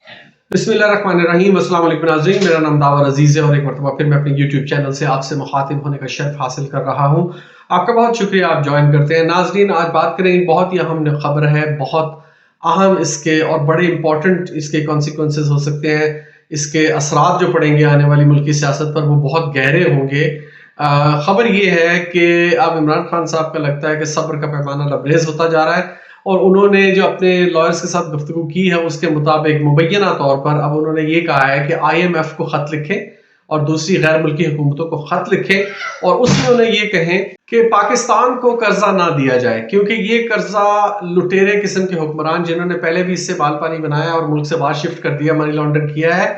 बिस्मिल्लाहिर्रहमानिर्रहीम। अस्सलाम वालेकुम नाज़रीन, मेरा नाम दावर अजीज़ है और एक मरतबा फिर मैं अपने यूट्यूब चैनल से आपसे मुखातिब होने का शर्फ हासिल कर रहा हूँ। आपका बहुत शुक्रिया, आप ज्वाइन करते हैं। नाज़रीन, आज बात करेंगे, बहुत ही अहम खबर है, बहुत अहम इसके और बड़े इंपॉर्टेंट इसके कॉन्सिक्वेंसेस हो सकते हैं। इसके असरात जो पड़ेंगे आने वाली मुल्की सियासत पर वो बहुत गहरे होंगे। खबर ये है कि अब इमरान खान साहब का लगता है कि सब्र का पैमाना लबरेज होता जा रहा है और उन्होंने जो अपने लॉयर्स के साथ गुफ्तगू की है उसके मुताबिक मुबैना तौर पर अब उन्होंने ये कहा है कि IMF को खत लिखें और दूसरी गैर मुल्की हुकूमतों को खत लिखें और उसमें उन्हें ये कहें कि पाकिस्तान को कर्जा ना दिया जाए, क्योंकि ये कर्जा लुटेरे किस्म के हुक्मरान जिन्होंने पहले भी इससे बाल पानी बनाया और मुल्क से बाहर शिफ्ट कर दिया, मनी लॉन्ड्रिंग किया है,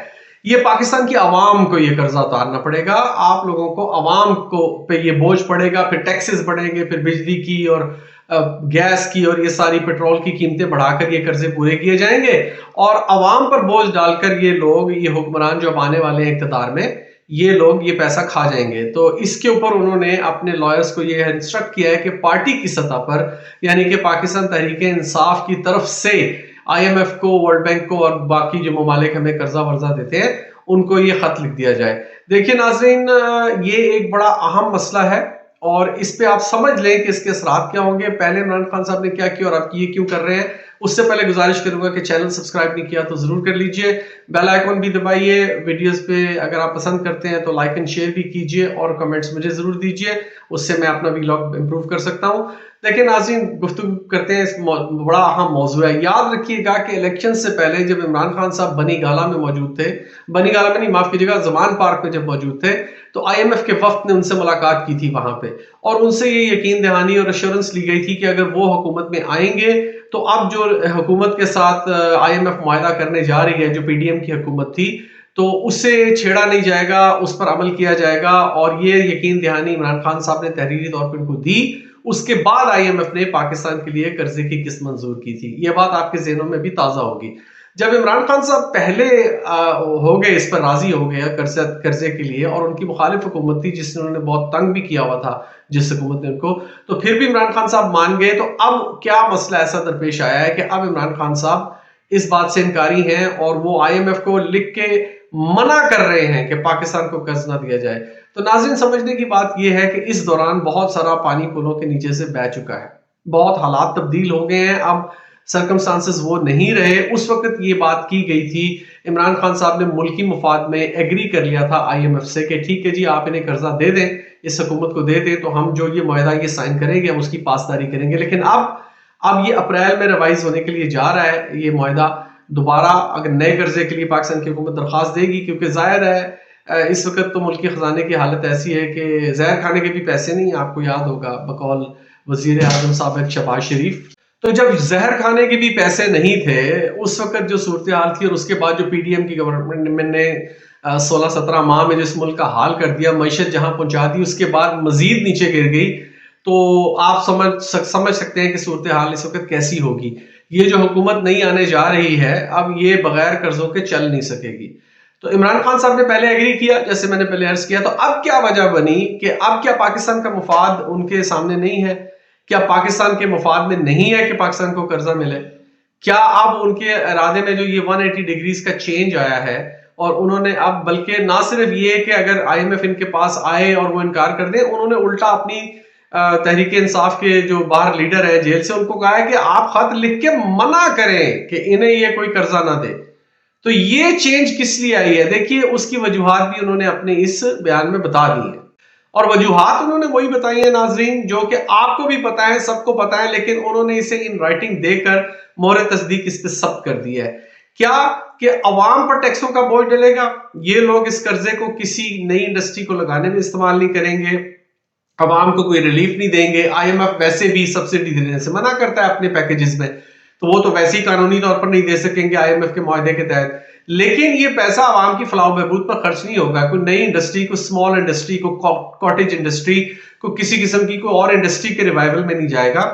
ये पाकिस्तान की आवाम को ये कर्जा उतारना पड़ेगा। आप लोगों को, आवाम को पे ये बोझ पड़ेगा, फिर टैक्सेस बढ़ेंगे, फिर बिजली की और गैस की और ये सारी पेट्रोल की कीमतें बढ़ाकर ये कर्जे पूरे किए जाएंगे और अवाम पर बोझ डालकर ये लोग, ये हुक्मरान जो अब आने वाले हैं इक़्तिदार में, ये लोग ये पैसा खा जाएंगे। तो इसके ऊपर उन्होंने अपने लॉयर्स को ये इंस्ट्रक्ट किया है कि पार्टी की सतह पर, यानी कि पाकिस्तान तहरीक-ए-इंसाफ की तरफ से IMF को, वर्ल्ड बैंक को और बाकी जो ममालिक हमें कर्जा वर्जा देते हैं उनको ये खत लिख दिया जाए। देखिए नाज़रीन, ये एक बड़ा अहम मसला है और इस पे आप समझ लें कि इसके असरात क्या होंगे। पहले इमरान खान साहब ने क्या किया और आप ये क्यों कर रहे हैं, उससे पहले गुजारिश करूंगा कि चैनल सब्सक्राइब नहीं किया तो जरूर कर लीजिए, बेल आइकन भी दबाइए। वीडियोस पे अगर आप पसंद करते हैं तो लाइक एंड शेयर भी कीजिए और कमेंट्स मुझे जरूर दीजिए, उससे मैं अपना व्लॉग इंप्रूव कर सकता हूं। देखिए नाज़रीन, गुफ्तगू करते हैं, इस बड़ा अहम मौजू है। याद रखिएगा कि इलेक्शन से पहले जब इमरान खान साहब बनी गाला में मौजूद थे, बनी गाला में नहीं, माफ कीजिएगा, जमान पार्क में जब मौजूद थे, तो IMF के वफ्द ने उनसे मुलाकात की थी वहां पे और उनसे ये यकीन दहानी और अश्योरेंस ली गई थी कि अगर वो हुकूमत में आएंगे तो अब जो हुकूमत के साथ IMF मुआहदा करने जा रही है, जो PDM की हुकूमत थी, तो उससे छेड़ा नहीं जाएगा, उस पर अमल किया जाएगा और ये यकीन दहानी इमरान खान साहब ने तहरीरी तौर पर उनको दी। उसके बाद IMF ने पाकिस्तान के लिए कर्जे की किस्त मंजूर की थी। ये बात आपके ज़हनों में भी ताज़ा होगी। जब इमरान खान साहब पहले हो गए, इस पर राजी हो गए कर्जे के लिए, और उनकी मुखालिफ हुकूमत थी जिसने उन्होंने बहुत तंग भी किया हुआ था, जिस हुकूमत ने उनको, तो फिर भी इमरान खान साहब मान गए। तो अब क्या मसला ऐसा दरपेश आया है कि अब इमरान खान साहब इस बात से इनकारी हैं और वो IMF को लिख के मना कर रहे हैं कि पाकिस्तान को कर्ज ना दिया जाए। तो नाज़रीन, समझने की बात यह है कि इस दौरान बहुत सारा पानी पुलों के नीचे से बह चुका है, बहुत हालात तब्दील हो गए हैं, अब सर्कमस्टांसेस वो नहीं रहे। उस वक्त ये बात की गई थी, इमरान खान साहब ने मुल्की मुफाद में एग्री कर लिया था IMF से कि ठीक है जी, आप इन्हें कर्जा दे दें, इस हुकूमत को दे दें, तो हम जो ये मुआहदा ये साइन करेंगे, हम उसकी पासदारी करेंगे। लेकिन अब ये अप्रैल में रिवाइज होने के लिए जा रहा है ये मुआहदा दोबारा, अगर नए कर्जे के लिए पाकिस्तान की हुकूमत दरख्वास्त देगी, क्योंकि जाहिर है इस वक्त तो मुल्की खजाने की हालत ऐसी है कि जहर खाने के भी पैसे नहीं। आपको याद होगा बकौल वजीर आजम साबिक शहबाज शरीफ, तो जब जहर खाने के भी पैसे नहीं थे उस वक्त जो सूरत हाल थी, और उसके बाद जो PDM की गवर्नमेंट ने 16-17 माह में जिस मुल्क का हाल कर दिया, मईशत जहां पहुंचा दी, उसके बाद मजीद नीचे गिर गई, तो आप समझ सकते हैं कि सूरत हाल इस वक्त कैसी होगी। ये जो हुकूमत नहीं आने जा रही है, अब ये बगैर कर्जों के चल नहीं सकेगी। तो इमरान खान साहब ने पहले एग्री किया, जैसे मैंने पहले अर्ज किया, तो अब क्या वजह बनी कि अब क्या पाकिस्तान का मुफाद उनके सामने नहीं है? क्या पाकिस्तान के मुफाद में नहीं है कि पाकिस्तान को कर्जा मिले? क्या अब उनके इरादे में जो ये 180 डिग्रीज का चेंज आया है और उन्होंने अब, बल्कि ना सिर्फ ये कि अगर IMF इनके पास आए और वो इनकार कर दे, उन्होंने उल्टा अपनी तहरीक इंसाफ के जो बाहर लीडर है जेल से, उनको कहा है कि आप खत लिख के मना करें कि इन्हें ये कोई कर्जा ना दे। तो ये चेंज किस लिए आई है? देखिए, उसकी वजूहात भी उन्होंने अपने इस बयान में बता दी है और वजूहात उन्होंने वही बताई है नाजरीन, जो कि आपको भी पता है, सबको पता है, लेकिन उन्होंने इसे इन राइटिंग देकर मोहर तस्दीक इस पे सब्त कर दिया है। क्या कि अवाम पर टैक्सों का बोझ डलेगा, ये लोग इस कर्जे को किसी नई इंडस्ट्री को लगाने में इस्तेमाल नहीं करेंगे, अवाम को कोई रिलीफ नहीं देंगे। IMF वैसे भी सब्सिडी देने से मना करता है अपने पैकेजेस में, तो वो तो वैसे ही कानूनी तौर पर नहीं दे सकेंगे IMF के मुआहदे के तहत। लेकिन ये पैसा आवाम की फलाह बहबूद पर खर्च नहीं होगा, कोई नई इंडस्ट्री को, स्मॉल इंडस्ट्री को, कॉटेज इंडस्ट्री को, किसी किस्म की कोई और इंडस्ट्री के रिवाइवल में नहीं जाएगा।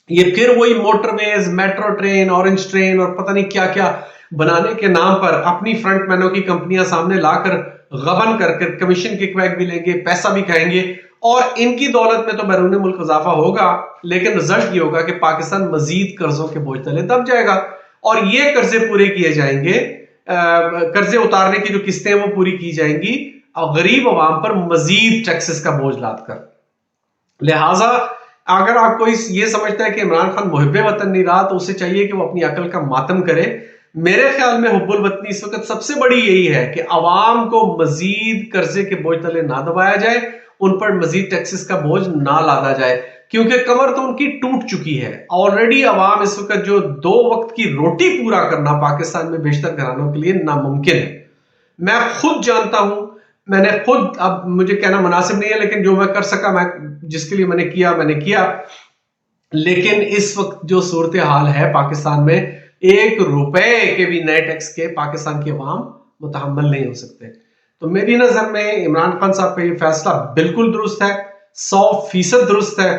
ये फिर वही motorways, metro train, orange train और पता नहीं क्या क्या बनाने के नाम पर अपनी फ्रंटमैनों की कंपनियां सामने लाकर गबन करके कमीशन किकबैक भी लेंगे, पैसा भी खाएंगे और इनकी दौलत में तो बैरून मुल्क इजाफा होगा, लेकिन रिजल्ट ये होगा कि पाकिस्तान मजीद कर्जों के बोझ तले दब जाएगा और ये कर्जे पूरे किए जाएंगे, कर्जे उतारने की जो किस्तें हैं वो पूरी की जाएंगी और गरीब आवाम पर मजीद टैक्सेस का बोझ लाद कर। लिहाजा अगर आप कोई ये समझता है कि इमरान खान मुहिब्बे वतन नहीं रहा तो उसे चाहिए कि वो अपनी अकल का मातम करे। मेरे ख्याल में हुब्बुल वतनी इस वक्त सबसे बड़ी यही है कि अवाम को मजीद कर्जे के बोझ तले ना दबाया जाए, उन पर मजीद टैक्सेस का बोझ ना लादा जाए, क्योंकि कमर तो उनकी टूट चुकी है ऑलरेडी। अवाम इस वक्त जो 2 वक्त की रोटी पूरा करना पाकिस्तान में बेशतर घरानों के लिए नामुमकिन है। मैं खुद जानता हूं, मैंने खुद, अब मुझे कहना मुनासिब नहीं है, लेकिन जो मैं कर सका, मैं जिसके लिए मैंने किया। लेकिन इस वक्त जो सूरत हाल है पाकिस्तान में, 1 रुपए के भी नए टैक्स के पाकिस्तान की अवाम मुतहम्मल नहीं हो सकते। तो मेरी नजर में इमरान खान साहब का ये फैसला बिल्कुल दुरुस्त है, 100% दुरुस्त है,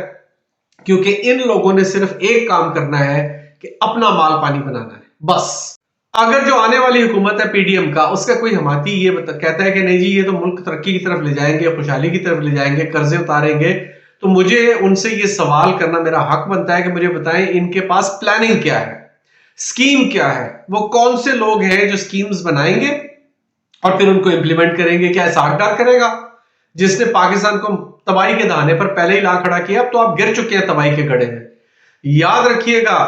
क्योंकि इन लोगों ने सिर्फ एक काम करना है कि अपना माल पानी बनाना है बस। अगर जो आने वाली हुकूमत है पीडीएम का, उसका कोई हमाती ये कहता है कि नहीं जी ये तो मुल्क तरक्की की तरफ ले जाएंगे, खुशहाली की तरफ ले जाएंगे, कर्जे उतारेंगे, तो मुझे उनसे ये सवाल करना मेरा हक बनता है कि मुझे बताएं इनके पास प्लानिंग क्या है, स्कीम क्या है, वो कौन से लोग हैं जो स्कीम्स बनाएंगे और फिर उनको इंप्लीमेंट करेंगे। क्या सागडार करेगा जिसने पाकिस्तान को तबाही के दहाने पर पहले ही ला खड़ा किया, अब तो आप गिर चुके हैं तबाही के गड्ढे में। याद रखिएगा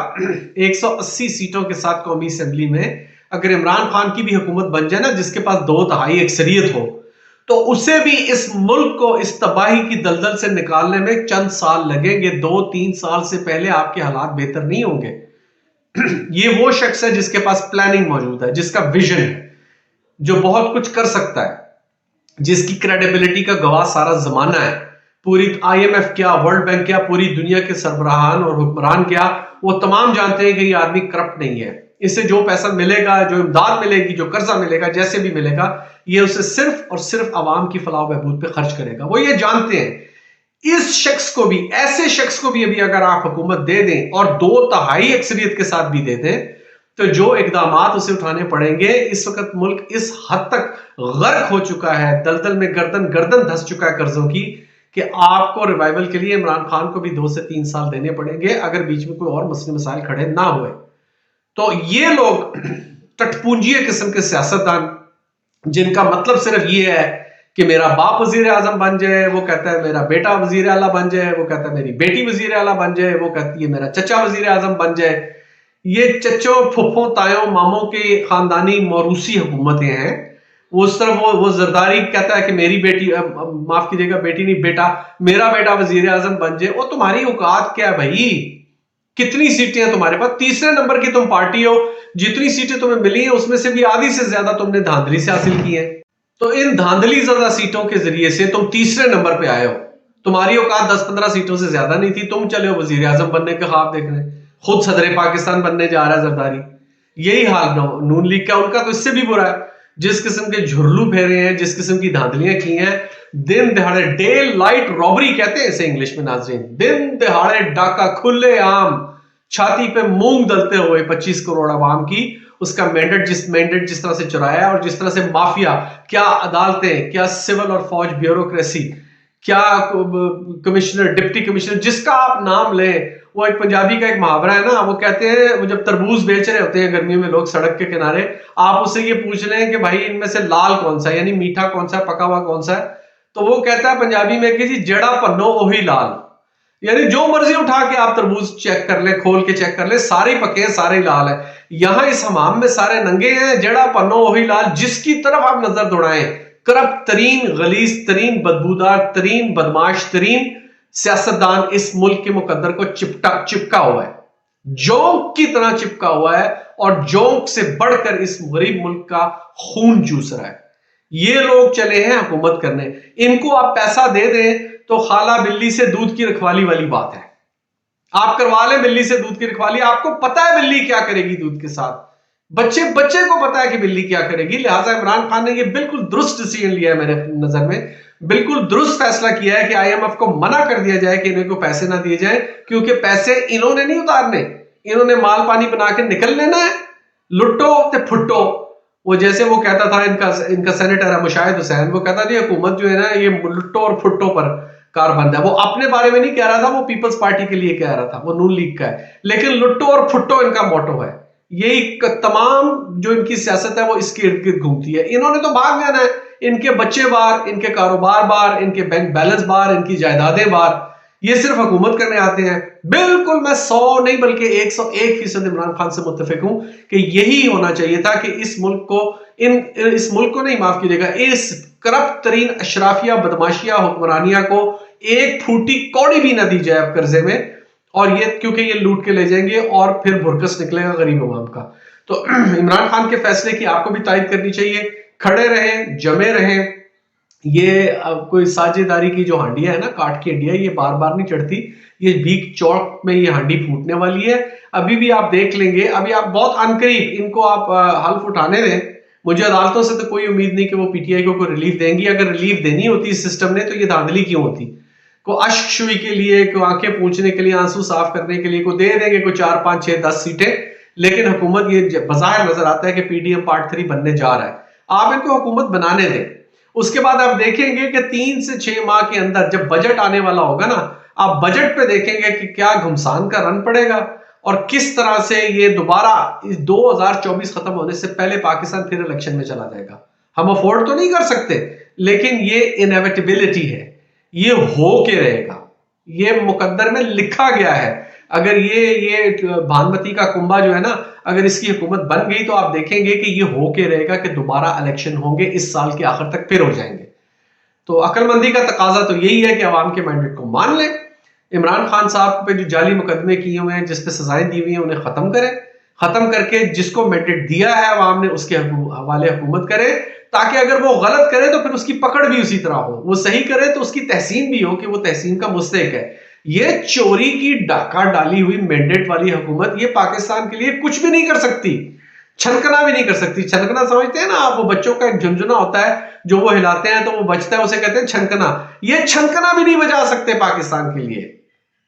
180 सीटों के साथ कौमी असेंबली में अगर इमरान खान की भी हुकूमत बन जाए ना, जिसके पास 2/3 अक्सरियत हो, तो उसे भी इस मुल्क को इस तबाही की दलदल से निकालने में चंद साल लगेंगे। 2-3 साल से पहले आपके हालात बेहतर नहीं होंगे। ये वो शख्स है जिसके पास प्लानिंग मौजूद है, जिसका विजन है, जो बहुत कुछ कर सकता है, जिसकी क्रेडिबिलिटी का गवाह सारा जमाना है। पूरी IMF क्या, वर्ल्ड बैंक क्या, पूरी दुनिया के सरबराहान और हुक्मरान क्या, वो तमाम जानते हैं कि ये आदमी करप्ट नहीं है। इससे जो पैसा मिलेगा, जो इमदाद मिलेगी, जो कर्जा मिलेगा, जैसे भी मिलेगा, ये उसे सिर्फ और सिर्फ आवाम की फलाह बहबूद पे खर्च करेगा। वो ये जानते हैं। इस शख्स को भी, ऐसे शख्स को भी अभी अगर आप हुकूमत दे दें और 2/3 अक्सरियत के साथ भी दे दें, तो जो इकदामात उसे उठाने पड़ेंगे। इस वक्त मुल्क इस हद तक गर्क हो चुका है, दलदल में गर्दन धंस चुका है कर्जों की, कि आपको रिवाइवल के लिए इमरान खान को भी 2 से 3 साल देने पड़ेंगे अगर बीच में कोई और मसले मसाइल खड़े ना हुए। तो ये लोग टटपूंजिया किस्म के सियासतदान, जिनका मतलब सिर्फ ये है कि मेरा बाप वजीर आजम बन जाए, वो कहता है मेरा बेटा वजीर आला बन जाए, वो कहता है मेरी बेटी वजीर आला बन जाए, वो कहती है मेरा चचा वजीर आजम बन जाए। ये चचों, फुफ्फों, तायों, मामों के खानदानी मौरूसी हुकूमतें हैं। वो उस तरफ वो जरदारी कहता है कि मेरी बेटी, माफ कीजिएगा बेटी नहीं बेटा, मेरा बेटा वजीर आजम बन जाए। वो तुम्हारी औकात क्या है भाई? कितनी सीटें हैं तुम्हारे पास? तीसरे नंबर की तुम पार्टी हो, जितनी सीटें तुम्हें मिली हैं उसमें से भी आधी से ज्यादा तुमने धांधली से हासिल की है। तो इन धांधली ज्यादा सीटों के जरिए से तुम तीसरे नंबर पे आए हो। तुम्हारी औकात 10-15 सीटों से ज्यादा नहीं थी, तुम चले हो वजीर आजम बनने के ख्वाब देखने, खुद सदर पाकिस्तान बनने जा रहा है जरदारी। यही हाल नून लीग का, उनका तो इससे भी बुरा है। जिस किस्म के झुरलू फेरे हैं, जिस किस्म की धांधलियां की हैं, दिन दिहाड़े, डे लाइट रॉबरी कहते हैं इसे इंग्लिश में नाज़रीन, दिन दिहाड़े डाका खुले आम, छाती पे मूंग दलते हुए 25 करोड़ आवाम की उसका मैंडेट जिस तरह से चुराया और जिस तरह से माफिया, क्या अदालतें, क्या सिविल और फौज ब्यूरोक्रेसी, क्या कमिश्नर, डिप्टी कमिश्नर, जिसका आप नाम लें। वो एक पंजाबी का एक मुहावरा है ना, वो कहते हैं, वो जब तरबूज बेच रहे होते हैं गर्मियों में लोग सड़क के किनारे, आप उससे ये पूछ रहे हैं कि भाई इनमें से लाल कौन सा है, यानी मीठा कौन सा है, पका हुआ कौन सा है, तो वो कहता है पंजाबी में कि जी जड़ा पन्नो ओही लाल, यानी जो मर्जी उठा के आप तरबूज चेक कर ले, खोल के चेक कर ले, सारे पके हैं, सारे लाल है। यहां इस हमाम में सारे नंगे हैं, जड़ा पन्नो ओही लाल, जिसकी तरफ आप नजर दौड़ाएं, करप्ट तरीन, गलीज तरीन, बदबूदार तरीन, बदमाश तरीन सियासतदान इस मुल्क के मुकद्दर को चिपका हुआ है, जोंक की तरह चिपका हुआ है, और जोंक से बढ़कर इस गरीब मुल्क का खून चूस रहा है। ये लोग चले हैं हुकूमत करने, इनको आप पैसा दे दें तो खाला बिल्ली से दूध की रखवाली वाली बात है। आप करवा लें बिल्ली से दूध की रखवाली, आपको पता है बिल्ली क्या करेगी दूध के साथ, बच्चे को पता है कि बिल्ली क्या करेगी। लिहाजा इमरान खान ने यह बिल्कुल दुरुस्त डिसीजन लिया है, मेरे नजर में बिल्कुल दुरुस्त फैसला किया है कि IMF को मना कर दिया जाए कि इन्हें को पैसे ना दिए जाए, क्योंकि पैसे इन्होंने नहीं उतारने, इन्होंने माल पानी बना के निकल लेना है, लुटो ते फुटो। वो जैसे वो कहता था, इनका सेनेटर है मुशाहिद हुसैन, वो कहता था हुकूमत जो है ना ये लुटो और फुटो पर कारबंद है। वो अपने बारे में नहीं कह रहा था, वो पीपल्स पार्टी के लिए कह रहा था, वो नून लीग का है, लेकिन लुटो और फुटो इनका मोटो है। यही तमाम जो इनकी सियासत है वो इसके इर्द गिर्द घूमती है। इन्होंने तो भाग जाना है, इनके बच्चे बाहर, इनके कारोबार बाहर, इनके बैंक बैलेंस बाहर, इनकी जायदादें बाहर, ये सिर्फ हुकूमत करने आते हैं। बिल्कुल मैं 100 नहीं बल्कि 101% इमरान खान से मुत्तफिक हूं कि यही होना चाहिए था कि इस मुल्क को नहीं, माफ कीजिएगा, इस करप्ट तरीन अशराफिया बदमाशिया हुक्मरानिया को एक फूटी कौड़ी भी ना दी जाए अब कर्जे में, और ये क्योंकि ये लूट के ले जाएंगे और फिर भुरकस निकलेगा गरीब अवाम का। तो इमरान खान के फैसले की आपको भी तायद करनी चाहिए, खड़े रहें, जमे रहें। ये कोई साझेदारी की जो हांडिया है ना, काट की हंडिया, ये बार बार नहीं चढ़ती, ये भीख चौक में ये हांडी फूटने वाली है। अभी भी आप देख लेंगे, अभी आप बहुत अनकरीब इनको आप हल्फ उठाने दें। मुझे अदालतों से तो कोई उम्मीद नहीं कि वो पीटीआई को कोई रिलीफ देंगी। अगर रिलीफ देनी होती इस सिस्टम ने तो ये धांधली क्यों होती? को अश्क शुई के लिए, को आंखें पूंछने के लिए, आंसू साफ करने के लिए को दे देंगे को 4 5 6 10 सीटें, लेकिन हुकूमत ये बज़ाहिर नजर आता है कि पीडीएम पार्ट 3 बनने जा रहा है। आप इनको हुकूमत बनाने दें, उसके बाद आप देखेंगे कि 3 से 6 माह के अंदर जब बजट आने वाला होगा ना, आप बजट पे देखेंगे कि क्या घुमसान का रन पड़ेगा और किस तरह से ये दोबारा इस 2024 खत्म होने से पहले पाकिस्तान फिर इलेक्शन में चला जाएगा। हम अफोर्ड तो नहीं कर सकते, लेकिन ये इनएविटेबिलिटी है, ये हो के रहेगा, ये मुकद्दर में लिखा गया है। अगर ये भानुमती का कुंभा जो है ना, अगर इसकी हुकूमत बन गई तो आप देखेंगे कि ये हो के रहेगा कि दोबारा इलेक्शन होंगे, इस साल के आखिर तक फिर हो जाएंगे। तो अक्लमंदी का तकाजा तो यही है कि अवाम के मैंडेट को मान लें, इमरान खान साहब पे जो जाली मुकदमे किए हुए हैं, जिस पे सजाएं दी हुई हैं, उन्हें खत्म करें, खत्म करके जिसको मैंडेट दिया है अवाम ने उसके हवाले हुकूमत करे, ताकि अगर वो गलत करे तो फिर उसकी पकड़ भी उसी तरह हो, वो सही करे तो उसकी तहसीन भी हो कि वो तहसीन का मुस्तहिक है। ये चोरी की डाका डाली हुई मैंडेट वाली हुकूमत ये पाकिस्तान के लिए कुछ भी नहीं कर सकती, छनकना भी नहीं कर सकती। छनकना समझते हैं ना आप, वो बच्चों का एक झुंझुना होता है जो वो हिलाते हैं तो वो बचता है, उसे कहते हैं छनकना। ये छनकना भी नहीं बजा सकते पाकिस्तान के लिए।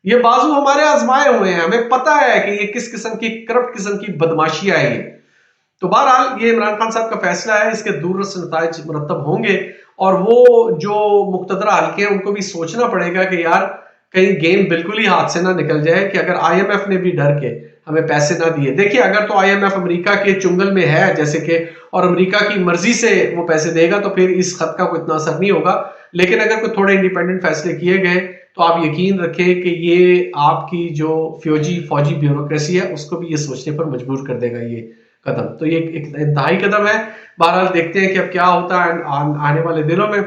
ये बाजू हमारे आजमाए हुए हैं, हमें पता है कि ये किस किस्म की करप्ट किस्म की बदमाशियां है ये। तो बहरहाल ये इमरान खान साहब का फैसला है, इसके दूररस नताइज मुरतब होंगे, और वो जो मुक्तदरा हल्के हैं उनको भी सोचना पड़ेगा कि यार कहीं गेम बिल्कुल ही हाथ से ना निकल जाए कि अगर आईएमएफ ने भी डर के हमें पैसे ना दिए। देखिए, अगर तो आईएमएफ अमेरिका के चुंगल में है जैसे कि, और अमेरिका की मर्जी से वो पैसे देगा तो फिर इस खत का कोई इतना असर नहीं होगा, लेकिन अगर कोई थोड़े इंडिपेंडेंट फैसले किए गए तो आप यकीन रखें कि ये आपकी जो फौजी ब्यूरोक्रेसी है उसको भी ये सोचने पर मजबूर कर देगा ये कदम। तो ये एक इंतहाई कदम है। बहरहाल देखते हैं कि अब क्या होता है आने वाले दिनों में।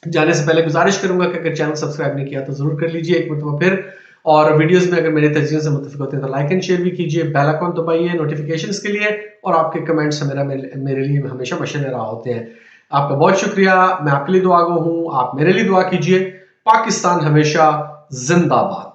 जाने से पहले गुजारिश करूंगा कि अगर चैनल सब्सक्राइब नहीं किया तो जरूर कर लीजिए एक मरतबा फिर, और वीडियोस में अगर मेरे तजवीज़ से मुत्तफिक होते हैं तो लाइक एंड शेयर भी कीजिए, बेल आइकन दबाइए नोटिफिकेशंस के लिए, और आपके कमेंट्स मेरे लिए हमेशा मशले रहा होते हैं। आपका बहुत शुक्रिया, मैं आपके लिए दुआ गो हूँ, आप मेरे लिए दुआ कीजिए। पाकिस्तान हमेशा जिंदाबाद।